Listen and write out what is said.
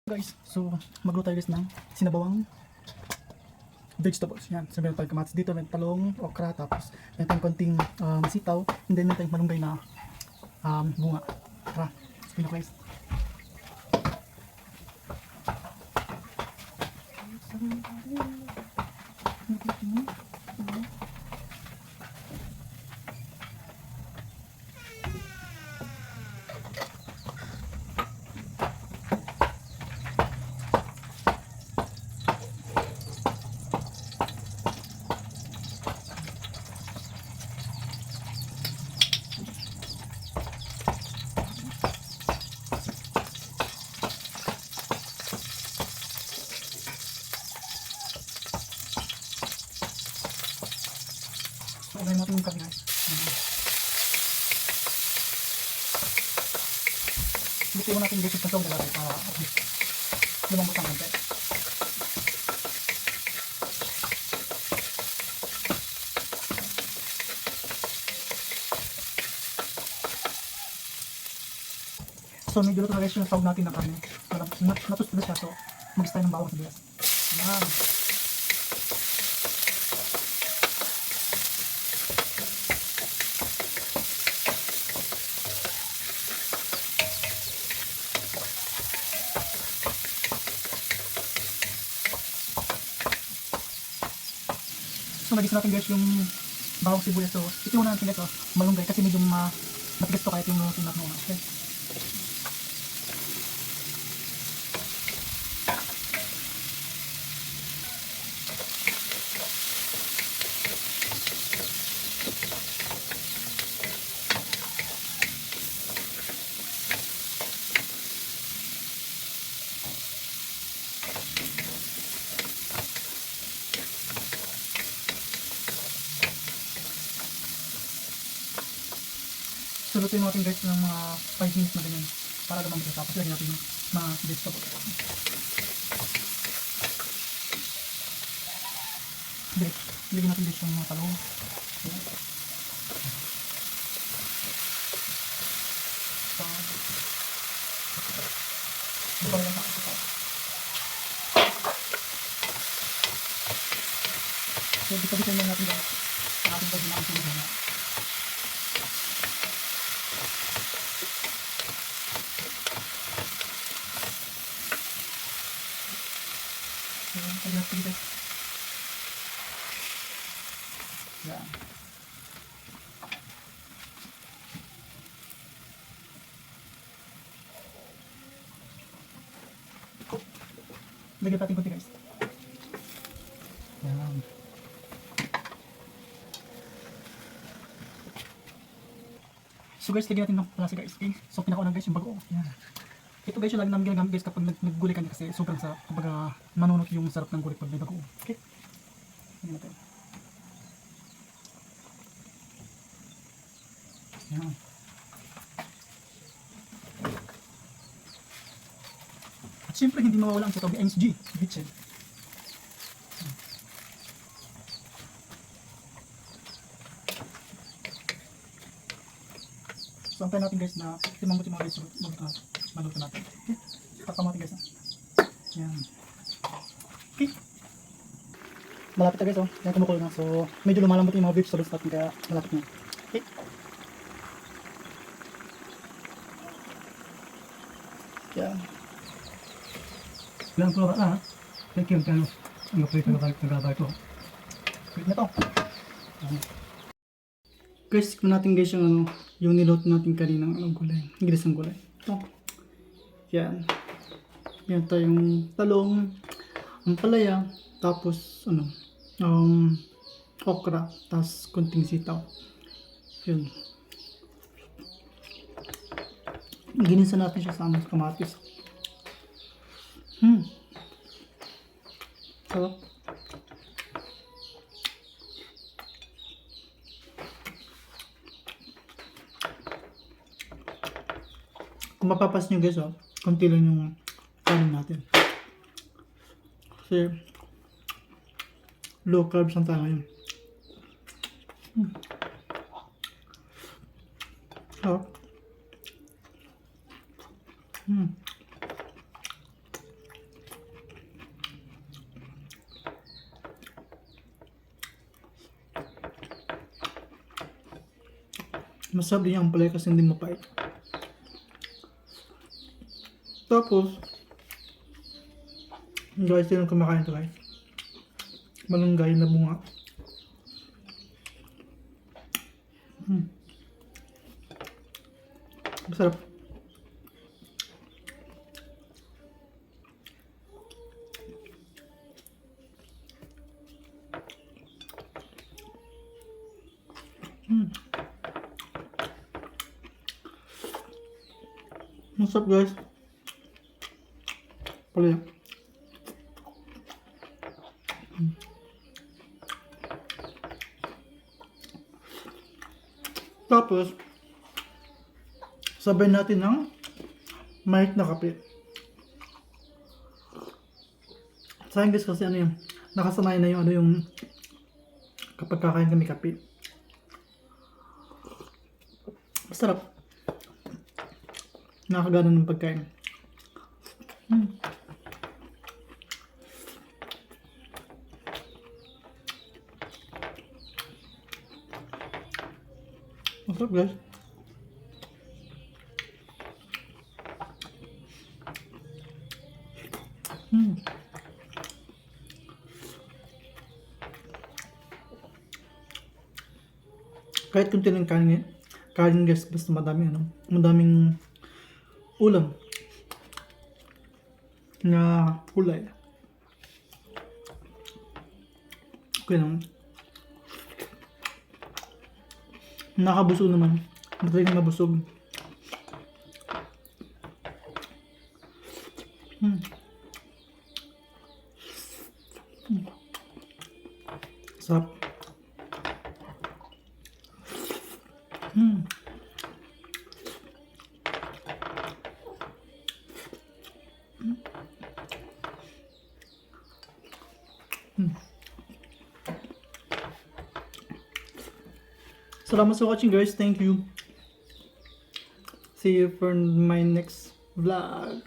Guys, so magluto tayo guys ng sinabawang vegetables. Yan, so meron tayong kamatis dito, meron talong, okra, tapos meron tayong konting sitaw, and then meron tayong malunggay na bunga. Tara, spin guys. Lagyan natin yung kape guys. Bitiwan natin dito sa sawag natin para at least lumambot ang konti. So medyo luto na guys yung sawag natin na karne. Natustulis siya, so mag-style tayo ng bawang sibuyas. Yan. So nagis natin guys yung bawang sibuyas. So itiwan na natin guys malunggay kasi medyo matigas to kahit yung tinap mo. Okay. Sulutin natin guys ng mga 5 minutes na ganyan para lumambot siya, tapos lagyan natin yung mga vegetables. Lagyan natin guys yung mga talong. So dito lang natin guys ang ating gagawin ang sunod na. Yan. Lagyan natin konti guys. Yan. So guys, lagyan natin ng palasa guys. Okay? So pinakaunang guys yung bago. Yan. Ito guys yung lagi namin ginagamit guys kapag naggulay kami kasi sobrang sarap. Kapag manunot yung sarap ng gulay pag may bago. Okay? Lagyan natin. Yan. At syempre hindi mawawala ang sitaw BMG Gitchen. So antayin natin guys na timang mga guys maluto natin. Okay? Takpan natin guys. Yan. Okay. Malapit na guys yan kumukulo na. So medyo lumalambot yung mga vegetables natin kaya malapit na. Okay. Yan. Bilang ko ha. Thank you kan ang prito na nagabay ko. Wait na to. Guys, tikman natin guys yung yung niluto natin kaninang gulay. Ginisang gulay. Ito. Yan. Yan tayong talong, ampalaya, tapos okra, tapos kunting sitaw. Yun. Ginisa natin siya sa kamatis. Sarap. Kung mapapas nyo guys konti lang yung kanin natin. Kasi low carbs ang tayo ngayon. Sarap. Masarap din yung ampalaya kasi hindi mapait. Tapos, guys, yun ang kumakain to guys. Malunggay na bunga. Masarap. Masarap guys. Palaya. Tapos, sabay natin ng mahit na kape. Sa akin guys kasi ano yung nakasanay na yung ano yung kapag kakain kami kape. Masarap. Nakakagana ng pagkain. Masarap guys. Kahit kunti ng kanin guys, basta madami ano, madaming ulam na kulay. Okay naman. Nakabusog naman. Matagal mabusog. Sarap. Salamat sa watching guys. Thank you. See you for my next vlog.